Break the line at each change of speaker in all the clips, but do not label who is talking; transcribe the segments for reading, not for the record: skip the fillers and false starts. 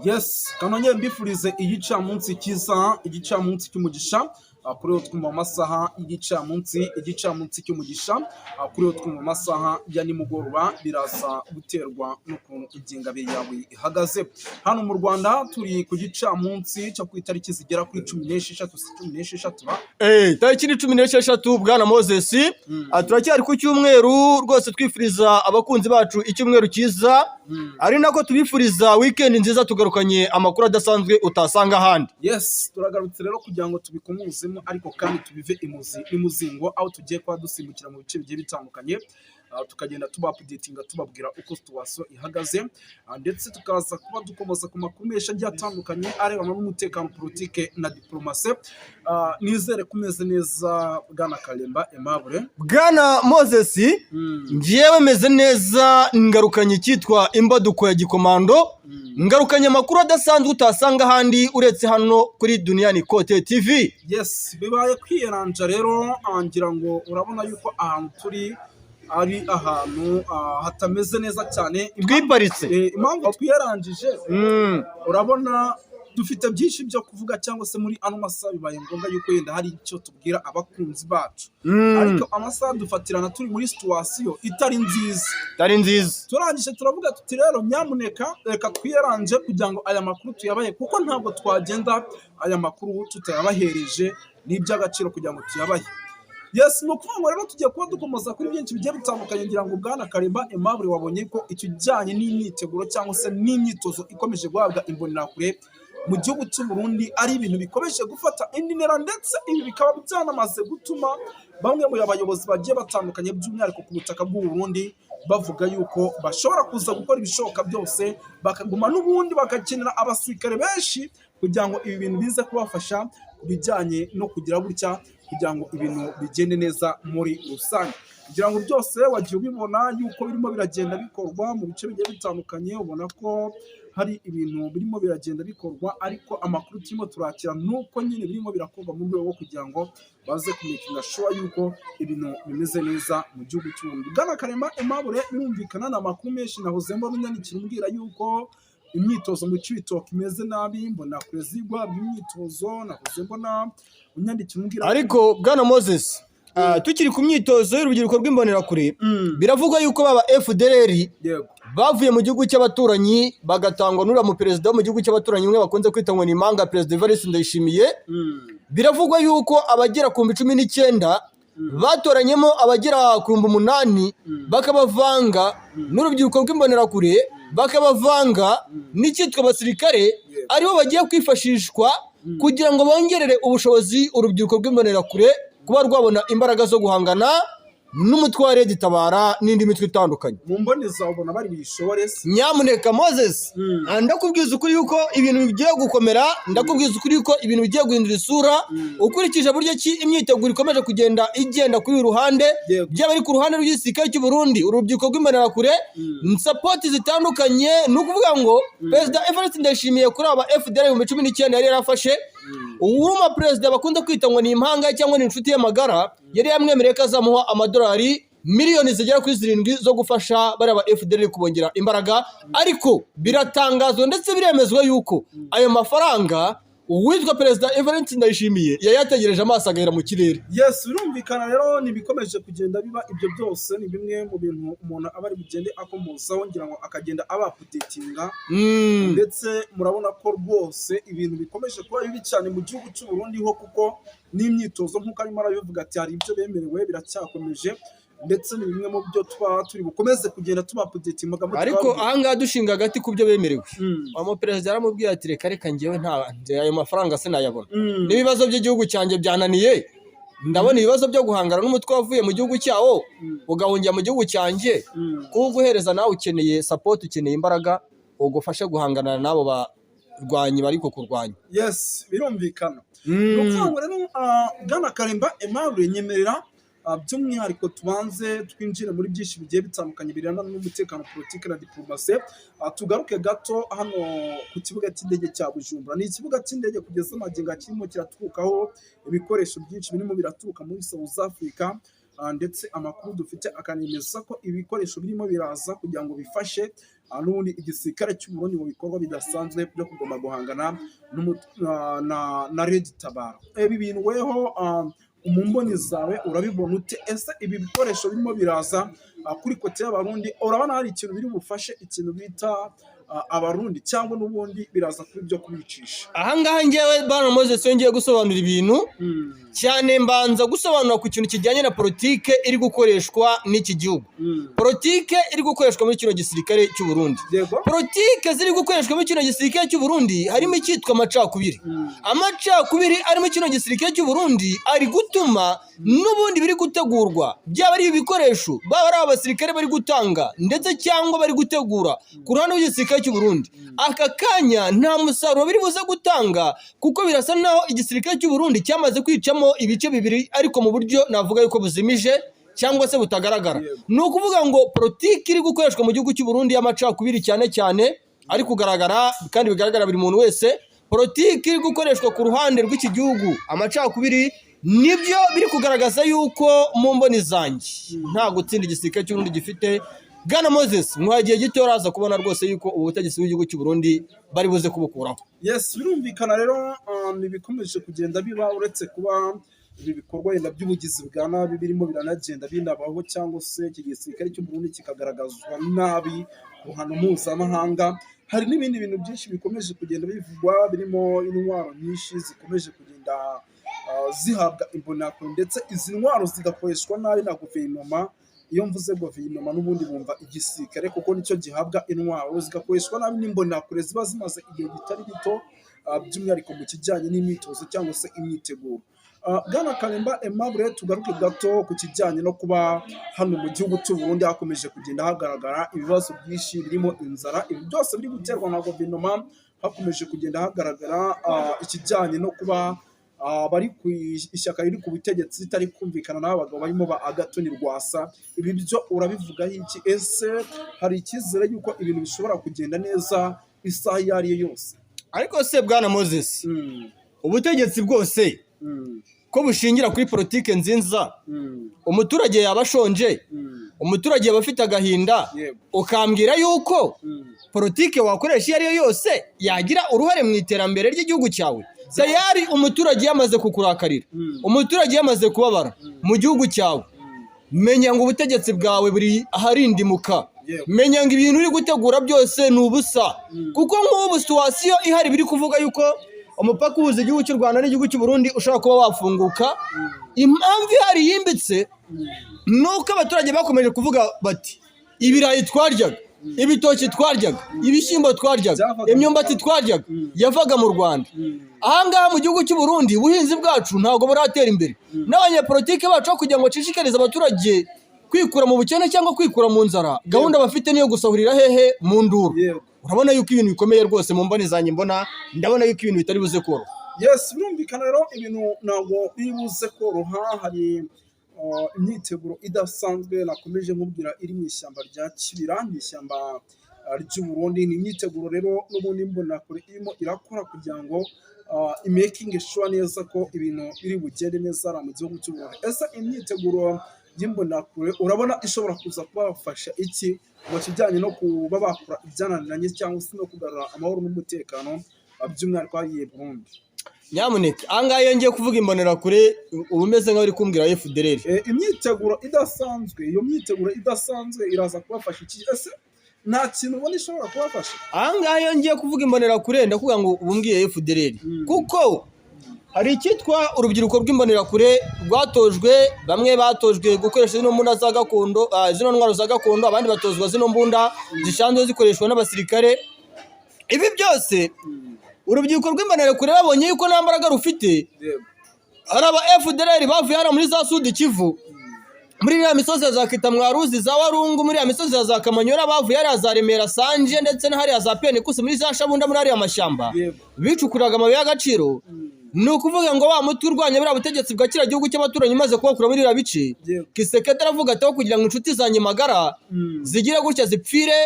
Yes, kanongera mbifurize igicamunsi cyiza, igicamunsi cy'umugisha, kuri uwo twumva amasaha igicamunsi cy'umugisha, kuri uwo twumva amasaha ya nimugoroba, biraza guterwa n'ukuntu ingengabihe yawe ihagaze. Hano mu Rwanda turi ku gicamunsi cyo ku itariki zigera kuri 16 ba.
Tariki ni 16 bwana Moses, turacyari ku cyumweru rwose twifuriza abakunzi bacu icyumweru cyiza, ari nako tubifuriza weekend nziza tugarukanye amakuru adasanzwe utasanga ahandi.
Yes, turagarutse rero kugira ngo tubikomuzemo ariko kandi tubive imuzingo aho tugiye kwa dusimbukira mu bice bigiye bitandukanye, tukagenda tuba-updatinga tubabwira uko situation ihagaze, ndetse tukaza kuba dukomoza ku makuru menshi agiye atandukanye arebana n'umutekano, politike na diplomasi. Nizere kumeze neza bwana Kalemba Aimable.
Bwana Moses, ngiyewe meze neza, ngarukanye cyitwa imbaduko ya gikomando, ngarukanye amakuru adasanzwe utasanga ahandi uretse hano kuri Duniani Kote TV.
Yes, bibaye kwiyeranja rero, ngira ngo urabona yuko ahantu turi ari ahantu hatameze neza cyane,
Twiparitse.
Impamvu twiyarangije, urabona dufite byinshi byo kuvuga, cyangwa se muri ano masaha bibaye ngombwa yuko yenda hari icyo tubwira abakunzi bacu, ariko amasaha dufatirana turi muri situation itari nziza. Turangije turavuga tuti rero nyamuneka reka twiyaranje kugira ngo aya makuru tuyabahe, kuko ntabwo twagenda aya makuru tutayabahereje n'iby'agaciro kugira ngo tuyabahe. Yes, no kuvuga rero tugiye kuba dukomoza kuri byinshi bigiye bitandukanye, ngira ngo bwana Kalemba Aimable wabonye ko ikijyanye n'imyiteguro cyangwa se n'imyitozo ikomeje guhabwa imbonerakure mu gihugu cy'u Burundi ari ibintu bikomeje gufata indi ntera, ndetse ibi bikaba byanamaze gutuma bamwe mu bayobozi bagiye batandukanye by'umwihariko ku butaka bw'u Burundi bavuga yuko bashobora kuza gukora ibishoboka byose bakaguma n'ubundi bagakenera abasirikare benshi kugira ngo ibi bintu bize kubafasha bijyanye no kugira gutya kugira ngo ibintu bigende neza muri rusange. Kugira ngo byose wagiye ubibona yuko birimo biragenda bikorwa mu bice bigiye bitandukanye, ubona ko hari ibintu birimo biragenda bikorwa, ariko amakuru turimo turakira nuko nyine birimo birakorwa mu rwego rwo kugira ngo baze kumekinga sure yuko ibintu bimeze neza mu gihugu cy'u Burundi. Bwana Kalemba Aimable, birumvikana na makuru menshi nahoze mbona unyandikira umbwira yuko imyitozo mu Cibitoke imeze nabi, mbona kwezigwa by'imyitozo, nahoze mbona unyandikira umbwira.
Ariko bwana Moses, tukiri ku myitozo y'urubyiruko rw'imbonerakure, biravugwa yuko baba FDLR bavuye mu gihugu cy'abaturanyi bagatangwa n'uriya mu perezida wo mu gihugu cy'abaturanyi umwe bakunze kwita ngo ni Impanga, Perezida Evariste Ndayishimiye. Biravugwa yuko abagera ku 19 batoranyemo abagera ku 8 bakabavanga n'urubyiruko rw'imbonerakure, bakabavanga n'icyitwa abasirikare, aribo bagiye kwifashishwa kugira ngo bongerere ubushobozi urubyiruko rw'imbonerakure kuba rwabona imbaraga zo guhangana n'umutwe wa Red Tabara n'indi mitwe itandukanye.
Mu mboneza ubona bari bishobore.
Nyamuneka Moses, ndakubwiza ukuri yuko ibintu bigiye gukomera, ndakubwiza ukuri yuko ibintu bigiye guhindura isura, ukurikije buryo ki imyiteguro ikomeje kugenda igenda kuri ruhande, byaba ari ku ruhande rw'igisirikare cy'u Burundi, urubyiruko rw'imbonerakure, support zitandukanye. Ni ukuvuga ngo Perezida Evariste Ndayishimiye kuri aba FDL mu 19 yari yarafashe uwuma perezida bakunze kwita ngo ni Impanga cyangwa ni inshuti y'amagara, yari yamwemereye ko azamuha amadolari miliyoni zigera kuri 7 zo gufasha bari aba FDL kubongera imbaraga. Ariko biratangazwa ndetse biremezwa yuko ayo mafaranga uwitwa Perezida Evariste Ndayishimiye yayategereje amaso agahera mu kirere.
Yes, birumvikana rero nibikomeje kugenda biba, ibyo byose ni bimwe mu bintu umuntu aba ari bugende akomozaho, ngira ngo akagenda aba-updatinga, ndetse murabona ko rwose ibintu bikomeje kuba bibi cyane mu gihugu cy'u Burundi ho, kuko n'imyitozo nk'uko arimo arabivuga ati hari ibyo bemerewe biracyakomeje, ndetse ni bimwe mu byo turi bukomeze kugenda tuba-updatinga.
Ariko ahangaha dushinga agati ku byo bemerewe, umuperezida yaramubwiye ati reka ngewe ayo mafaranga sinayabona, n'ibibazo by'igihugu cyanjye byananiye, ndabona ibibazo byo guhangana n'umutwe wavuye mu gihugu cyawo ugahungira mu gihugu cyanjye, kuko guhereza nawe ukeneye support, ukeneye imbaraga ugufasha guhangana n'abo barwanyi bari kukurwanya.
Yes, birumvikana. Nuko rero bwana Kalemba Aimable, nyemerera by'umwihariko tubanze twinjire muri byinshi bigiye bitandukanye birana n'umutekano, politike na diplomasi. Tugaruke gato hano ku kibuga cy'indege cya Bujumbura. Ni ikibuga cy'indege kugeza magingo kirimo kiraturukaho ibikoresho byinshi birimo biraturuka muri South Africa, ndetse amakuru dufite akanemeza ko ibikoresho birimo biraza kugira ngo bifashe n'ubundi igisirikare cy'u Burundi mu bikorwa bidasanzwe byo kugomba guhangana na Red Tabara. Ibi bintu weho mu mboni zawe urabibona ute? Ese ibi bikoresho birimo biraza kuri kote y'Abarundi urabona hari ikintu biri bufashe ikintu bita Abarundi cyangwa n'ubundi biraza kuri byo kubicisha?
Ahangaha ngewe Bwana Moses yongeye gusobanura ibintu cyane, mbanza gusobanura ku kintu kijyanye na politike iri gukoreshwa n'iki gihugu. Politike iri gukoreshwa muri kino gisirikare cy'u Burundi. Politike ziri gukoreshwa muri kino gisirikare cy'u Burundi harimo icyitwa amacakubiri. Amacakubiri arimo kino gisirikare cy'u Burundi ari gutuma n'ubundi biri gutegurwa, byaba ari ibikoresho baba ari abasirikare bari gutanga ndetse cyangwa bari gutegura ku ruhande rw'igisirikare cy'u Burundi, aka kanya nta musaruro biri buze gutanga kuko birasa naho igisirikare cy'u Burundi cyamaze kwicamo ibice bibiri ariko mu buryo navuga yuko buzimije cyangwa se butagaragara. Ni ukuvuga ngo politiki iri gukoreshwa mu gihugu cy'u Burundi y'amacakubiri cyane cyane ari kugaragara kandi bigaragara buri muntu wese. Politiki iri gukoreshwa ku ruhande rw'iki gihugu amacakubiri nibyo biri kugaragaza yuko mu mboni zanjye nta gutsinda igisirikare cy'u Burundi gifite. Bwana Moses mwagiye gito uraza kubona rwose yuko ubutegetsi bw'igihugu cy'u Burundi bari buze kubukuraho.
Yes, birumvikana rero bikomeje kugenda biba, uretse kuba ibi bikorwa yenda by'ubugizi bwa nabi birimo biranagenda binabaho cyangwa se iki gisirikare cy'u Burundi kikagaragazwa nabi ku ruhando mpuzamahanga, hari n'ibindi bintu byinshi bikomeje kugenda bivugwa birimo intwaro nyinshi zikomeje kugenda zihabwa imbonakure ndetse izi ntwaro zigakoreshwa nabi na guverinoma. Iyo mvuze guverinoma n'ubundi bumva igisirikare kuko nicyo gihabwa intwaro, zigakoreshwa nabi n'imbonakure ziba zimaze igihe gitari gito, by'umwihariko mu kijyanye n'imyitozo cyangwa se imyiteguro. Bwana Kalimba Aimable, tugaruke gato ku kijyanye no kuba hano mu gihugu cy'u Burundi hakomeje kugenda hagaragara ibibazo byinshi birimo inzara. Ibi byose biri guterwa na guverinoma, hakomeje kugenda hagaragara ikijyanye no kuba bari ku ishyaka riri ku butegetsi ritari kumvikana n'abagabo barimo ba Agathon Rwasa. Ibi byo urabivugaho iki? Ese hari icyizere yuko ibintu bishobora kugenda neza isaha iyo ari yo yose?
Ariko se Bwana Moses, ubutegetsi bwose ko bushingira kuri politike nzinza, umuturage yaba ashonje, umuturage yaba afite agahinda, ukambwira yuko politike wakoresha iyo ari yo yose yagira uruhare mu iterambere ry'igihugu cyawe? Tayari umuturage yamaze kukurakarira, umuturage yamaze kubabara mu gihugu cyawe, menya ngo ubutegetsi bwawe buri aharindimuka, menya ngo ibintu uri gutegura byose ni ubusa. Kuko nk'ubu situwasiyo ihari biri kuvuga yuko umupaka uhuza igihugu cy'u Rwanda n'igihugu cy'u Burundi ushobora kuba wafunguka. Impamvu ihari yimbitse ni uko abaturage bakomeje kuvuga bati ibirayi twaryaga, ibitoki twaryaga, ibishyimbo twaryaga, imyumbati twaryaga yavaga mu Rwanda. Ahangaha mu gihugu cy'u Burundi ubuhinzi bwacu ntabwo buratera imbere, n'abanyapolitike bacu kugira ngo bashishikarize abaturage kwikura mu bukene cyangwa kwikura mu nzara, gahunda bafite niyo gusahurira hehe mu nduru. Urabona yuko ibintu bikomeye rwose mu mboni zanjye mbona, ndabona yuko ibintu bitari buze koroha.
Yes, birumvikana rero ibintu ntabwo biri buze koroha. Hari imyiteguro idasanzwe nakomeje nkubwira iri mu ishyamba rya Kibira, ni ishyamba ry'u Burundi. Ni imyiteguro rero n'ubundi mbonakure irimo irakora kugira ngo imaking sure neza ko ibintu biri bugende neza mu gihugu cy'u Burundi. Ese imyiteguro y'imbonakure urabona ishobora kuza kubafasha iki mu kijyanye no kuba bakora ibyananiranye cyangwa se no kugarura amahoro n'umutekano by'umwihariko hariya Burundi?
Nyamuneka ahangaha iyo ngiye kuvuga imbonerakure uba umeze nk'aho uri kumbwira FDLR.
Imyiteguro idasanzwe, iyo myiteguro idasanzwe iraza kubafasha iki? Ese nta kintu ubona ishobora kubafasha?
Ahangaha iyo ngiye kuvuga imbonerakure ndakuvuga ngo ubu mbwiye FDLR kuko hari icyitwa urubyiruko rw'imbonerakure rwatojwe, bamwe batojwe gukoresha zino mbunda za gakondo, zino ntwaro za gakondo, abandi batozwa zino mbunda zishanzwe zikoreshwa n'abasirikare. Ibi byose urubyiruko rw'imbonerakure babonye yuko nta mbaraga rufite, hari aba FDLR bavuye hano muri za Sud Kivu, muri iriya misozi za Kitamwaruzi, za Warungu, muri iriya misozi za Kamanyora, bavuye hariya za Remera Sanje ndetse na hariya za Penekusi, muri za Shabunda, muri hariya mashyamba bicukuraga amabuye y'agaciro. Ni ukuvuga ngo wa muti urwanya buriya butegetsi bwa kiriya gihugu cy'abaturanyi umaze kubakura muri iriya bice, Kisekedi aravuga ati aho kugira ngo inshuti zanjye magara zigire gutya zipfire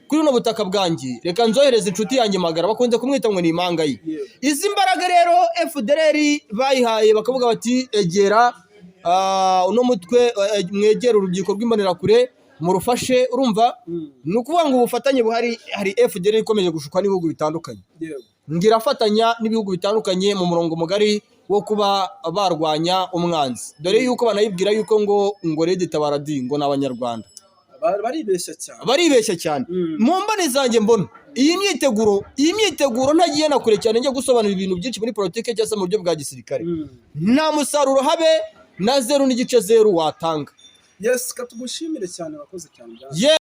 kuri uno butaka bwanjye, reka nzohereze inshuti yanjye magara, bakunze kumwita ngo ni Imangayi. Izi mbaraga rero FDLR bayihaye bakavuga bati egera uno mutwe mwegera urubyiruko rw'imbonerakure murufashe urumva ni ukuvuga ngo ubufatanye buhari hari FDL ikomeje gushukwa n'ibihugu bitandukanye ngira afatanya n'ibihugu bitandukanye mu murongo mugari wo kuba barwanya umwanzi dore yuko banayibwira yuko ngo Red Tabara ngo n'abanyarwanda baribeshya cyane mu mbane zanjye mbona iyi myiteguro ntagiye na kure cyane njye gusobanura ibintu byinshi muri politike cyangwa se mu buryo bwa gisirikare nta musaruro habe na 0.0 watanga
yes katugushimire cyane wakoze cyane